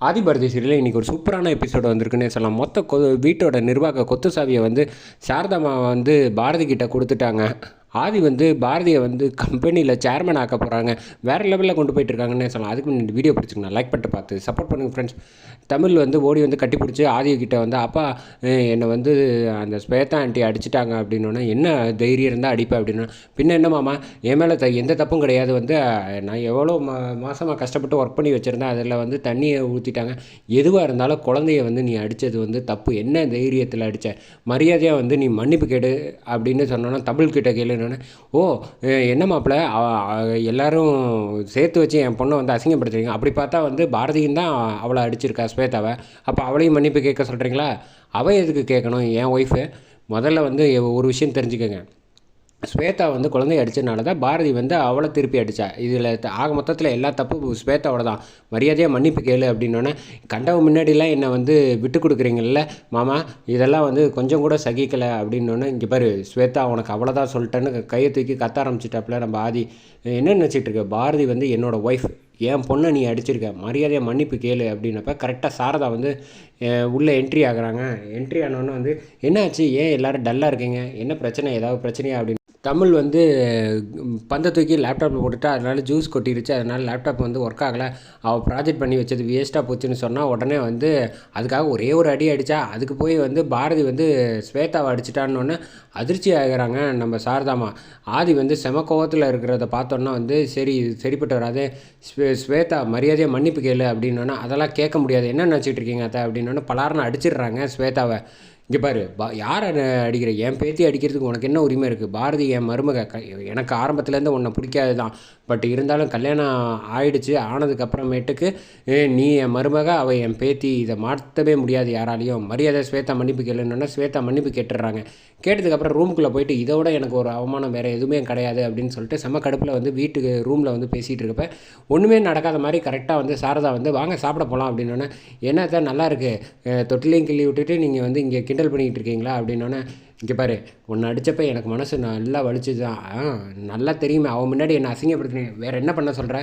ஆதிபாரதி சீரியலில் இன்றைக்கி ஒரு சூப்பரான எபிசோடு வந்திருக்குன்னே சொல்லலாம். வீட்டோட நிர்வாக கொத்து சாவியை வந்து சாரதாமா வந்து பாரதி கிட்ட கொடுத்துட்டாங்க. ஆதி வந்து பாரதியை வந்து கம்பெனியில் சேர்மன் ஆக்க போகிறாங்க. வேறு லெவலில் கொண்டு போயிட்டுருக்காங்கன்னே சொல்லலாம். அதுக்கு இந்த வீடியோ பிடிச்சிங்கன்னா லைக் பண்ணிட்டு பார்த்து சப்போர்ட் பண்ணுங்கள் ஃப்ரெண்ட்ஸ். தமிழ் வந்து ஓடி வந்து கட்டி பிடிச்சி ஆதிக்கிட்ட வந்து அப்பா என்னை வந்து அந்த ஸ்வேதா ஆண்டி அடிச்சிட்டாங்க அப்படின்னோன்னா, என்ன தைரியம் இருந்தால் அடிப்பேன் அப்படின்னா, பின்ன என்ன மாமா என் மேலே எந்த தப்பும் கிடையாது. வந்து நான் எவ்வளோ மாதமாக கஷ்டப்பட்டு ஒர்க் பண்ணி வச்சுருந்தேன், அதில் வந்து தண்ணியை ஊற்றிட்டாங்க. எதுவாக இருந்தாலும் குழந்தைய வந்து நீ அடித்தது வந்து தப்பு. என்ன தைரியத்தில் அடித்த, மரியாதையாக வந்து நீ மன்னிப்பு கேடு அப்படின்னு சொன்னோன்னா தமிழ் கிட்ட கேளுன்னு. ஓ என்ன மாப்பிள்ள எல்லாரும் சேர்த்து வச்சு என் பொண்ணை வந்து அசிங்கப்படுத்துறீங்க. அப்படி பார்த்தா வந்து பாரதியும் தான் அவளை அடிச்சிருக்கா ஸ்வேதாவை. அப்போ அவளையும் மன்னிப்பு கேட்க சொல்கிறீங்களா? அவள் எதுக்கு கேட்கணும்? என் ஒய்ஃபு. முதல்ல வந்து ஒரு விஷயம் தெரிஞ்சுக்கோங்க. ஸ்வேதா வந்து குழந்தைய அடித்ததுனால தான் பாரதி வந்து அவளை திருப்பி அடித்தா. இதில் ஆக மொத்தத்தில் எல்லா தப்பு ஸ்வேதாவோட தான். மரியாதையாக மன்னிப்பு கேளு அப்படின்னோடனே, கண்டவ முன்னாடிலாம் என்னை வந்து விட்டு கொடுக்குறீங்கல்ல மாமா, இதெல்லாம் வந்து கொஞ்சம் கூட சகிக்கலை அப்படின்னோடனே, இங்கே பாரு ஸ்வேதா உனக்கு அவ்வளோதான் சொல்லிட்டேன்னு கையை தூக்கி கத்த ஆரம்பிச்சிட்டாப்புல நம்ம ஆதி. என்ன நினச்சிட்டு இருக்க? பாரதி வந்து என்னோடய ஒய்ஃப், என் பொண்ணை நீ அடிச்சிருக்க, மரியாதையாக மன்னிப்பு கேளு அப்படின்னப்ப கரெக்டாக சாரதா வந்து உள்ளே என்ட்ரி ஆகுறாங்க. என்ட்ரி ஆனோடனே வந்து என்னாச்சு, ஏன் எல்லோரும் டல்லாக இருக்கீங்க, என்ன பிரச்சனை, ஏதாவது பிரச்சனையா அப்படின்னு தமிழ் வந்து பந்தை தூக்கி லேப்டாப்பில் போட்டுட்டா, அதனால் ஜூஸ் கொட்டிருச்சு. அதனால் லேப்டாப் வந்து ஒர்க் ஆகலை. அவள் ப்ராஜெக்ட் பண்ணி வச்சது வேஸ்ட்டாக போச்சுன்னு சொன்னால் உடனே வந்து அதுக்காக ஒரே ஒரு அடி அடித்தா, அதுக்கு போய் வந்து பாரதி வந்து ஸ்வேதாவை அடிச்சிட்டான்னு அதிர்ச்சி ஆகிறாங்க நம்ம சாரதாமா. ஆதி வந்து செம கோவத்தில் இருக்கிறத பார்த்தோன்னா வந்து சரி சரிப்பட்டு வராது. ஸ்வேதா மரியாதையாக மன்னிப்பு கேளு அப்படின்னோன்னா, அதெல்லாம் கேட்க முடியாது, என்ன நினச்சிட்டு இருக்கீங்க அத்தை அப்படின்னோன்னா பலார்னு அடிச்சிடுறாங்க ஸ்வேதாவை. இங்கே பாரு யாரை அடிக்கிற? என் பேத்தி அடிக்கிறதுக்கு உனக்கு என்ன உரிமை இருக்குது? பாரதி என் மருமக. எனக்கு ஆரம்பத்துலேருந்து உன்னை பிடிக்காது தான். பட் இருந்தாலும் கல்யாணம் ஆயிடுச்சு. ஆனதுக்கப்புறமேட்டுக்கு நீ என் மருமக, அவள் என் பேத்தி. இதை மாற்றவே முடியாது யாராலையும். மரியாதை ஸ்வேதா மன்னிப்பு கேளுன்னா ஸ்வேதா மன்னிப்பு கேட்டுடுறாங்க. கேட்டதுக்கப்புறம் ரூமுக்குள்ளே போயிட்டு இதோட எனக்கு ஒரு அவமானம் வேறு எதுவுமே கிடையாது அப்படின்னு சொல்லிட்டு செம்ம கடுப்பில் வந்து வீட்டுக்கு ரூமில் வந்து பேசிகிட்டு இருக்கப்ப ஒன்றுமே நடக்காத மாதிரி கரெக்டாக வந்து சாரதா வந்து வாங்க சாப்பிட போகலாம் அப்படின்னோடனே, என்னத்தான் நல்லா இருக்குது, தொட்டிலையும் கிள்ளி விட்டுட்டு நீங்கள் வந்து இங்கே கிண்டல் பண்ணிக்கிட்டு இருக்கீங்களா அப்படின்னோடனே, இங்கே பாரு உன்னை அடித்தப்ப எனக்கு மனசு நல்லா வலிச்சுது தான். நல்லா தெரியுமே, அவன் முன்னாடி என்னை அசிங்கப்படுத்தினேன், வேறு என்ன பண்ண சொல்கிற?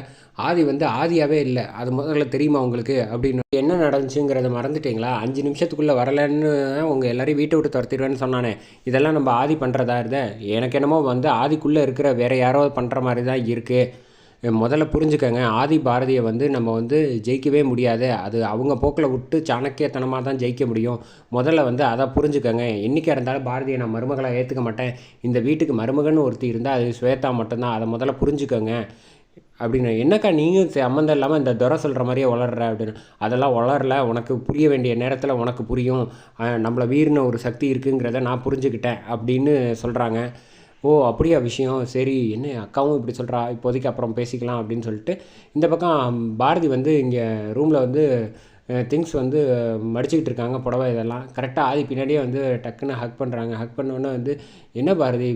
ஆதி வந்து ஆதியாகவே இல்லை, அது முதல்ல தெரியுமா உங்களுக்கு அப்படின்னு. என்ன நடந்துச்சுங்கிறத மறந்துட்டீங்களா? 5 நிமிஷத்துக்குள்ளே வரலன்னு உங்கள் எல்லோரையும் வீட்டை விட்டு துரத்திடுவேன்னு சொன்னானே, இதெல்லாம் நம்ம ஆதி பண்ணுறதா இருந்தேன். எனக்கு என்னமோ வந்து ஆதிக்குள்ளே இருக்கிற வேறு யாரோ பண்ணுற மாதிரி தான் இருக்குது. முதல்ல புரிஞ்சுக்கங்க, ஆதி பாரதியை வந்து நம்ம வந்து ஜெயிக்கவே முடியாது. அது அவங்க போக்கில் விட்டு சாணக்கியத்தனமாக தான் ஜெயிக்க முடியும். முதல்ல வந்து அதை புரிஞ்சுக்கங்க. என்றைக்கா இருந்தாலும் பாரதியை நான் மருமகளாக ஏற்றுக்க மாட்டேன். இந்த வீட்டுக்கு மருமகன்னு ஒருத்தி இருந்தால் அது ஸ்வேதா மட்டும்தான். அதை முதல்ல புரிஞ்சுக்கோங்க அப்படின்னு. என்னக்கா நீங்கள் சம்மந்தம் இல்லாமல் இந்த துரை சொல்கிற மாதிரியே வளர்ற அப்படின்னு. அதெல்லாம் வளரல, உனக்கு புரிய வேண்டிய நேரத்தில் உனக்கு புரியும். நம்மளை வீரின ஒரு சக்தி இருக்குங்கிறத நான் புரிஞ்சுக்கிட்டேன் அப்படின்னு சொல்கிறாங்க. ஓ அப்படியா விஷயம், சரி என்ன அக்காவும் இப்படி சொல்கிறா, இப்போதைக்கு அப்புறம் பேசிக்கலாம் அப்படின்னு சொல்லிட்டு இந்த பக்கம் பாரதி வந்து இங்கே ரூமில் வந்து திங்ஸ் வந்து மடிச்சுக்கிட்டு இருக்காங்க, புடவை இதெல்லாம். கரெக்டாக ஆதி பின்னாடியே வந்து டக்குன்னு ஹக் பண்ணுறாங்க. ஹக் பண்ணோன்னே வந்து என்ன பாரதி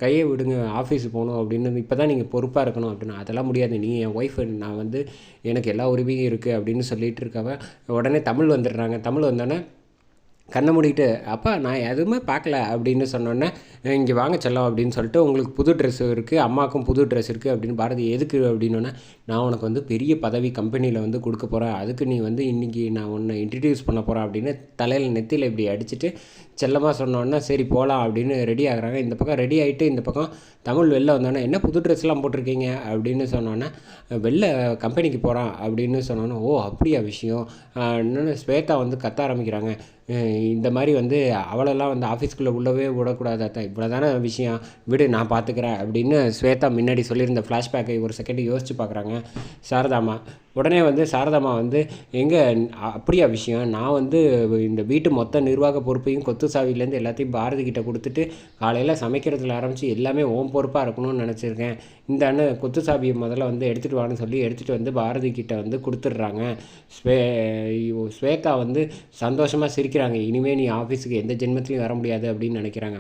கையை விடுங்க, ஆஃபீஸுக்கு போகணும் அப்படின்னு, இப்போ தான் நீங்கள் பொறுப்பாக இருக்கணும் அப்படின்னு. அதெல்லாம் முடியாது, நீ என் ஒய்ஃபு, நான் வந்து எனக்கு எல்லா உரிமையும் இருக்குது அப்படின்னு சொல்லிகிட்டு இருக்கவ உடனே தமிழ் வந்துடுறாங்க. தமிழ் வந்தோடனே கண்ணை மூடிட்டு, அப்பா நான் எதுவுமே பார்க்கல அப்படின்னு சொன்னோன்னே, இங்கே வாங்க செல்லம் அப்படின்னு சொல்லிட்டு, உங்களுக்கு புது ட்ரெஸ் இருக்குது, அம்மாவுக்கும் புது ட்ரெஸ் இருக்குது அப்படின்னு. பாரதி எதுக்கு அப்படின்னோன்னே, நான் உனக்கு வந்து பெரிய பதவி கம்பெனியில் வந்து கொடுக்க போகிறேன், அதுக்கு நீ வந்து இன்றைக்கி நான் உன்னை இன்ட்ரடியூஸ் பண்ண போகிறேன் அப்படின்னு தலையில் நெத்தியில் இப்படி அடிச்சுட்டு செல்லமாக சொன்னோன்னே சரி போகலாம் அப்படின்னு ரெடி ஆகுறாங்க. இந்த பக்கம் ரெடி ஆகிட்டு இந்த பக்கம் தமிழ் வெளில வந்தோன்னே, என்ன புது ட்ரெஸ்லாம் போட்டிருக்கீங்க அப்படின்னு சொன்னோன்னே, வெளில கம்பெனிக்கு போகிறான் அப்படின்னு சொன்னோன்னே, ஓ அப்படியா விஷயம். இன்னொன்று ஸ்வேதா வந்து கத்த ஆரம்பிக்கிறாங்க. இந்த மாதிரி வந்து அவளெல்லாம் வந்து ஆஃபீஸ்க்குள்ளே உள்ளவே விடக்கூடாது அத்தை, இவ்வளோ தானே விஷயம், விடு நான் பார்த்துக்கிறேன் அப்படின்னு ஸ்வேதா முன்னாடி சொல்லியிருந்த ஃப்ளாஷ்பேக்கை ஒரு செகண்ட் யோசிச்சு பார்க்குறாங்க சாரதாமா. உடனே வந்து சாரதாமா வந்து எங்கே அப்படியா விஷயம், நான் வந்து இந்த வீட்டு மொத்த நிர்வாக பொறுப்பையும் கொத்து சாவிலேருந்து எல்லாத்தையும் பாரதி கிட்ட கொடுத்துட்டு காலையில் சமைக்கிறதுல ஆரம்பித்து எல்லாமே ஓம் பொறுப்பாக இருக்கணும்னு நினச்சிருக்கேன். இந்த அண்ணன் கொத்து சாவியை முதல்ல வந்து எடுத்துகிட்டு வான்னு சொல்லி எடுத்துகிட்டு வந்து பாரதி கிட்ட வந்து கொடுத்துட்றாங்க. ஸ்வேதா வந்து சந்தோஷமாக சிரிக்கிறாங்க. இனிமேல் நீ ஆஃபீஸுக்கு எந்த ஜென்மத்துலையும் வர முடியாது அப்படின்னு நினைக்கிறாங்க.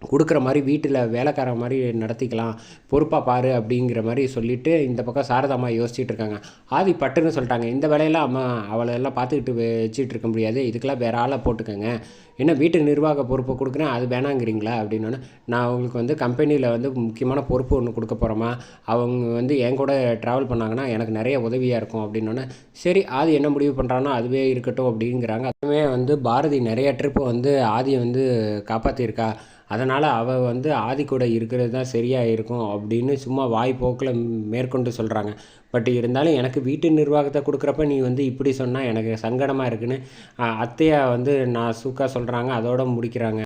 கொடுக்குற மாதிரி வீட்டில் வேலைக்கார மாதிரி நடத்திக்கலாம், பொறுப்பாக பாரு அப்படிங்கிற மாதிரி சொல்லிவிட்டு இந்த பக்கம் சாரதாம்மா யோசிச்சுட்டு இருக்காங்க. ஆதி பட்டுன்னு சொல்லிட்டாங்க, இந்த வேலையெல்லாம் அம்மா அவளெல்லாம் பார்த்துக்கிட்டு வச்சுட்டு இருக்க முடியாது, இதுக்கெல்லாம் வேறு ஆளை போட்டுக்கோங்க. என்ன வீட்டு நிர்வாக பொறுப்பை கொடுக்குறேன் அது வேணாங்கிறீங்களா அப்படின்னோடனே, நான் அவங்களுக்கு வந்து கம்பெனியில் வந்து முக்கியமான பொறுப்பு ஒன்று கொடுக்க போகிறோமா, அவங்க வந்து என் கூட ட்ராவல் பண்ணாங்கன்னா எனக்கு நிறைய உதவியாக இருக்கும் அப்படின்னோடனே, சரி ஆதி என்ன முடிவு பண்ணுறானோ அதுவே இருக்கட்டும் அப்படிங்கிறாங்க. அதுவுமே வந்து பாரதி நிறைய ட்ரிப்பு வந்து ஆதியை வந்து காப்பாற்றியிருக்கா, அதனால் அவள் வந்து ஆதி கூட இருக்கிறது தான் சரியாக இருக்கும் அப்படின்னு சும்மா வாய் போக்கில் மேற்கொண்டு சொல்கிறாங்க. பட் இருந்தாலும் எனக்கு வீட்டு நிர்வாகத்தை கொடுக்குறப்ப நீ வந்து இப்படி சொன்னால் எனக்கு சங்கடமாக இருக்குன்னு அத்தையா வந்து நான் சூக்காக சொல்கிறாங்க. அதோட முடிக்கிறாங்க.